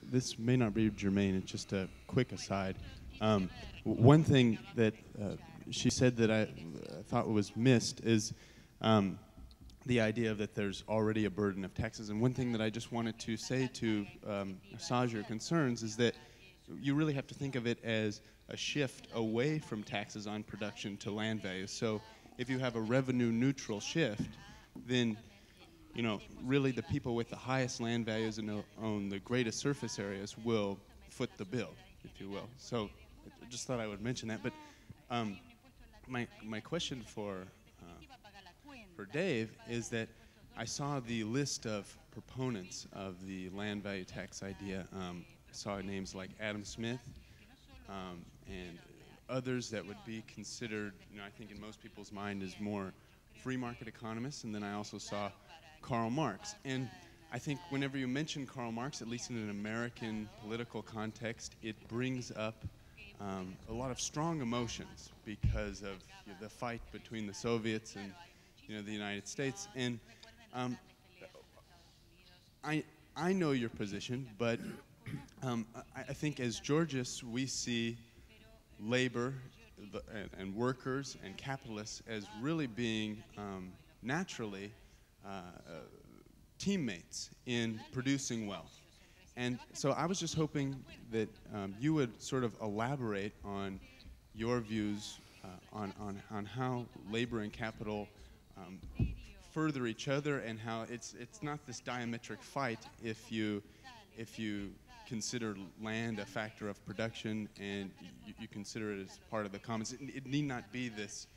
this may not be germane. It's just a quick aside. One thing that she said that I thought was missed is the idea that there's already a burden of taxes. And one thing that I just wanted to say to assuage your concerns is that you really have to think of it as a shift away from taxes on production to land values. So if you have a revenue neutral shift, then really the people with the highest land values and own the greatest surface areas will foot the bill, if you will. So I just thought I would mention that. But my question for Dave is that I saw the list of proponents of the land value tax idea. I saw names like Adam Smith and others that would be considered, I think in most people's mind as more free market economists. And then I also saw Karl Marx. And I think whenever you mention Karl Marx, at least in an American political context, it brings up a lot of strong emotions because of the fight between the Soviets and the United States. And I know your position, but I think as Georgists, we see labor and workers and capitalists as really being naturally teammates in producing wealth. And so I was just hoping that you would sort of elaborate on your views on how labor and capital further each other, and how it's not this diametric fight if you consider land a factor of production and you consider it as part of the commons. It need not be this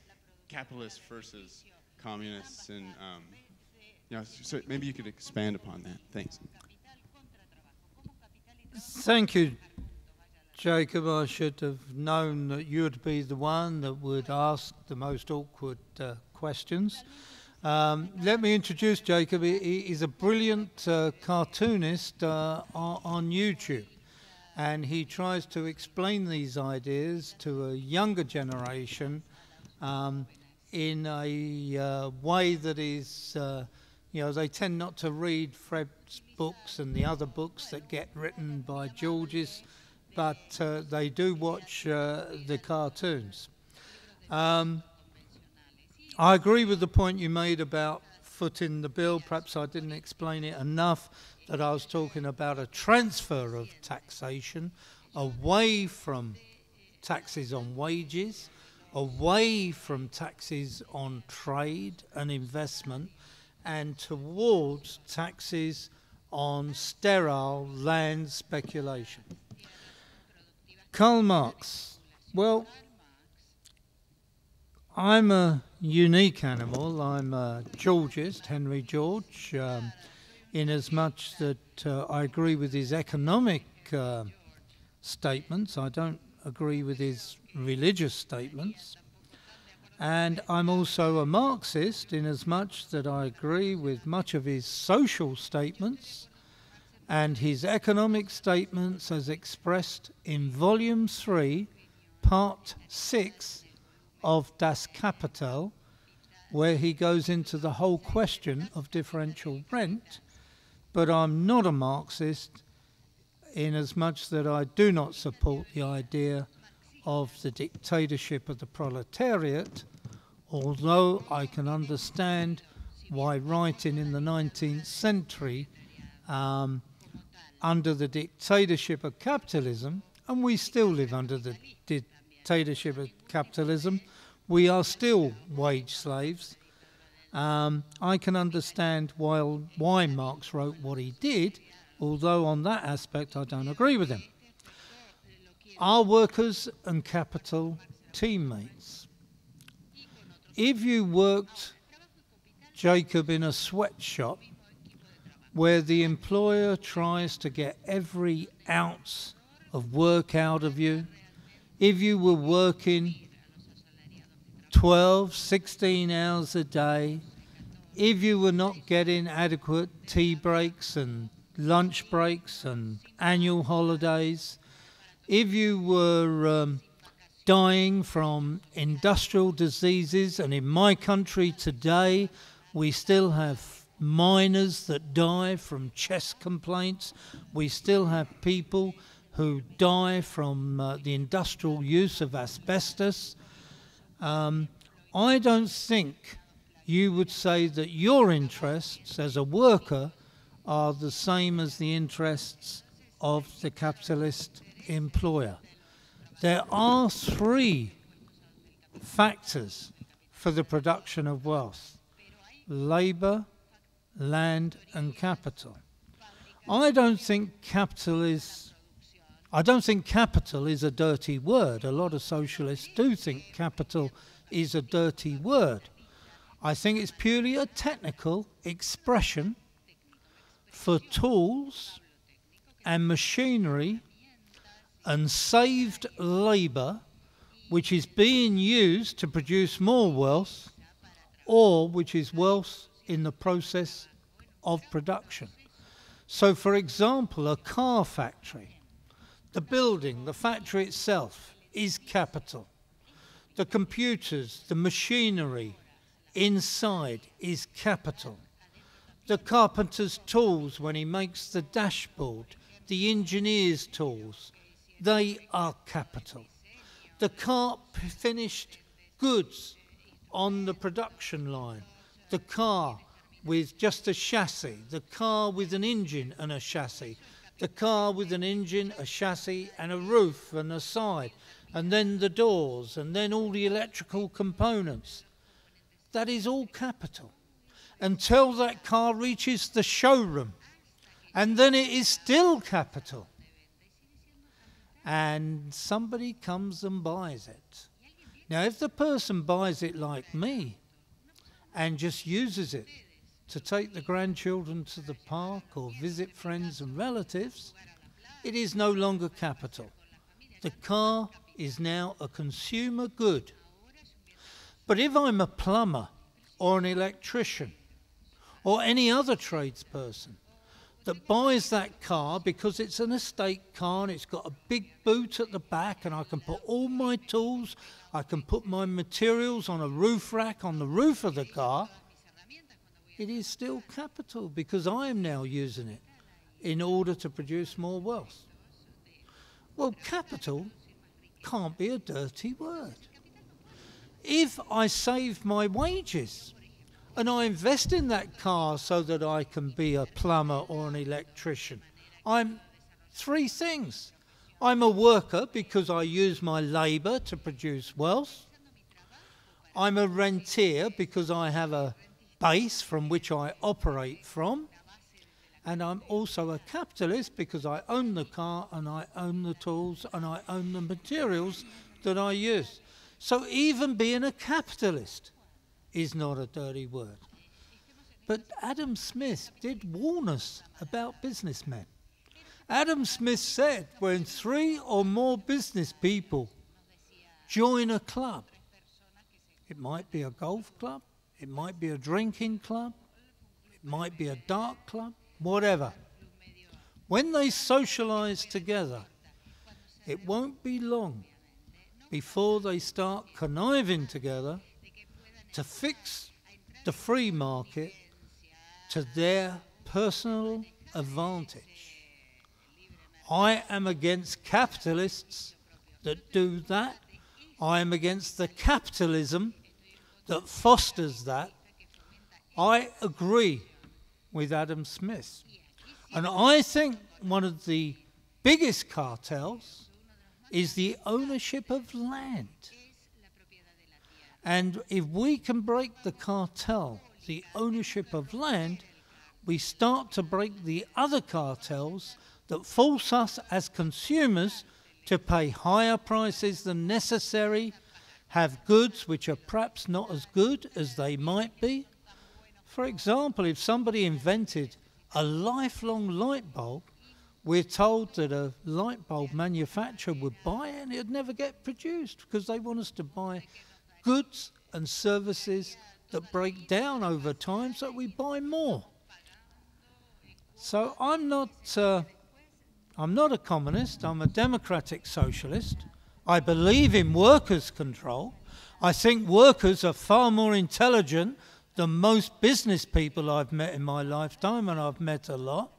capitalist versus communists, and so maybe you could expand upon that. Thanks. Thank you, Jacob. I should have known that you would be the one that would ask the most awkward questions. Let me introduce Jacob. He's a brilliant cartoonist on YouTube, and he tries to explain these ideas to a younger generation in a way that is, they tend not to read Fred's books and the other books that get written by Georges, but they do watch the cartoons. I agree with the point you made about footing the bill. Perhaps I didn't explain it enough, that I was talking about a transfer of taxation away from taxes on wages, away from taxes on trade and investment, and towards taxes on sterile land speculation. Karl Marx. Well, I'm a unique animal. I'm a Georgist, Henry George, in as much that I agree with his economic statements. I don't agree with his religious statements. And I'm also a Marxist in as much that I agree with much of his social statements and his economic statements as expressed in Volume 3, Part 6, of Das Kapital, where he goes into the whole question of differential rent. But I'm not a Marxist in as much that I do not support the idea of the dictatorship of the proletariat, although I can understand why writing in the 19th century under the dictatorship of capitalism, and we still live under the dictatorship of capitalism, we are still wage slaves. I can understand why Marx wrote what he did, although on that aspect I don't agree with him. Are workers and capital teammates? If you worked, Jacob, in a sweatshop where the employer tries to get every ounce of work out of you, if you were working 12, 16 hours a day, if you were not getting adequate tea breaks and lunch breaks and annual holidays, if you were dying from industrial diseases, and in my country today we still have miners that die from chest complaints. We still have people who die from the industrial use of asbestos. I don't think you would say that your interests as a worker are the same as the interests of the capitalist employer. There are three factors for the production of wealth: labour, land and capital. I don't think capital is a dirty word. A lot of socialists do think capital is a dirty word. I think it's purely a technical expression for tools and machinery and saved labour which is being used to produce more wealth, or which is wealth in the process of production. So, for example, a car factory, the building, the factory itself is capital. The computers, the machinery inside is capital. The carpenter's tools when he makes the dashboard, the engineer's tools, they are capital. The finished goods on the production line, the car with just a chassis, the car with an engine and a chassis, the car with an engine, a chassis and a roof and a side, and then the doors, and then all the electrical components. That is all capital until that car reaches the showroom, and then it is still capital. And somebody comes and buys it. Now, if the person buys it like me and just uses it to take the grandchildren to the park or visit friends and relatives, it is no longer capital. The car is now a consumer good. But if I'm a plumber or an electrician or any other tradesperson that buys that car because it's an estate car and it's got a big boot at the back and I can put all my tools, I can put my materials on a roof rack on the roof of the car, it is still capital because I am now using it in order to produce more wealth. Well, capital can't be a dirty word. If I save my wages and I invest in that car so that I can be a plumber or an electrician, I'm three things. I'm a worker because I use my labour to produce wealth. I'm a rentier because I have a base from which I operate from. And I'm also a capitalist because I own the car and I own the tools and I own the materials that I use. So even being a capitalist is not a dirty word. But Adam Smith did warn us about businessmen. Adam Smith said when 3 or more business people join a club, it might be a golf club, it might be a drinking club, it might be a dart club, whatever. When they socialise together, it won't be long before they start conniving together to fix the free market to their personal advantage. I am against capitalists that do that. I am against the capitalism that fosters that. I agree with Adam Smith. And I think one of the biggest cartels is the ownership of land. And if we can break the cartel, the ownership of land, we start to break the other cartels that force us as consumers to pay higher prices than necessary, have goods which are perhaps not as good as they might be. For example, if somebody invented a lifelong light bulb, we're told that a light bulb manufacturer would buy it and it would never get produced because they want us to buy goods and services that break down over time so we buy more. So I'm not a communist, I'm a democratic socialist. I believe in workers' control. I think workers are far more intelligent than most business people I've met in my lifetime, and I've met a lot.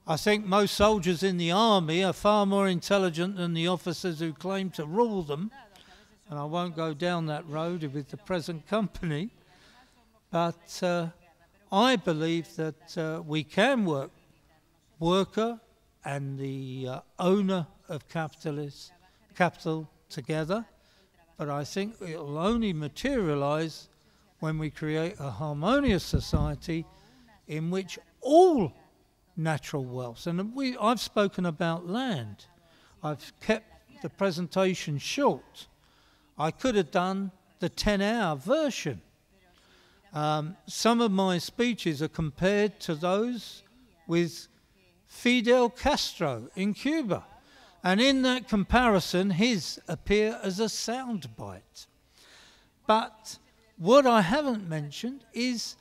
I think most soldiers in the army are far more intelligent than the officers who claim to rule them, and I won't go down that road with the present company. But I believe that we can work, worker and the owner of capital together, but I think it will only materialise when we create a harmonious society in which all natural wealth, and I've spoken about land. I've kept the presentation short. I could have done the 10-hour version. Some of my speeches are compared to those with Fidel Castro in Cuba, and in that comparison his appear as a soundbite. But what I haven't mentioned is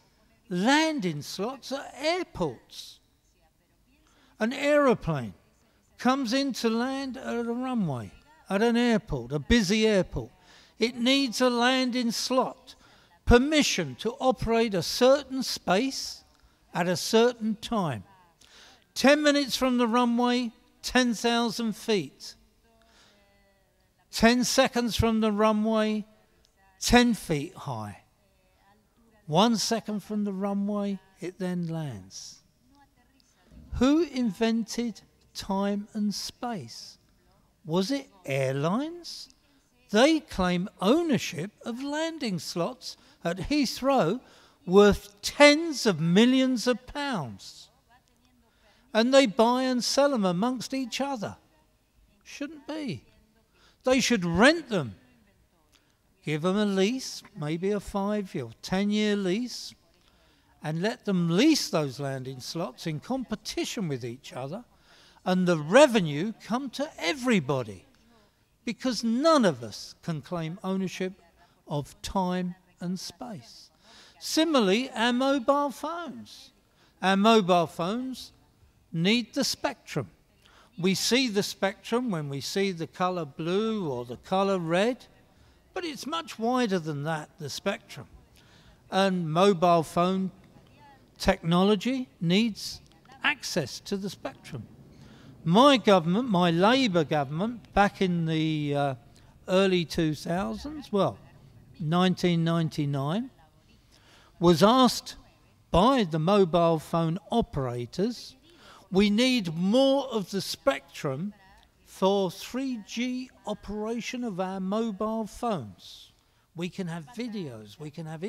landing slots at airports. An aeroplane comes into land at a runway, at an airport, a busy airport. It needs a landing slot, permission to operate a certain space at a certain time. 10 minutes from the runway, 10,000 feet. 10 seconds from the runway, 10 feet high. 1 second from the runway, it then lands. Who invented time and space? Was it airlines? They claim ownership of landing slots at Heathrow worth tens of millions of pounds. And they buy and sell them amongst each other. Shouldn't be. They should rent them. Give them a lease, maybe a 5-year or 10-year lease, and let them lease those landing slots in competition with each other, and the revenue come to everybody, because none of us can claim ownership of time and space. Similarly, our mobile phones. Our mobile phones need the spectrum. We see the spectrum when we see the colour blue or the colour red, but it's much wider than that, the spectrum. And mobile phone technology needs access to the spectrum. My government, my Labour government, back in the early 2000s, well, 1999, was asked by the mobile phone operators, we need more of the spectrum for 3G operation of our mobile phones. We can have videos, we can have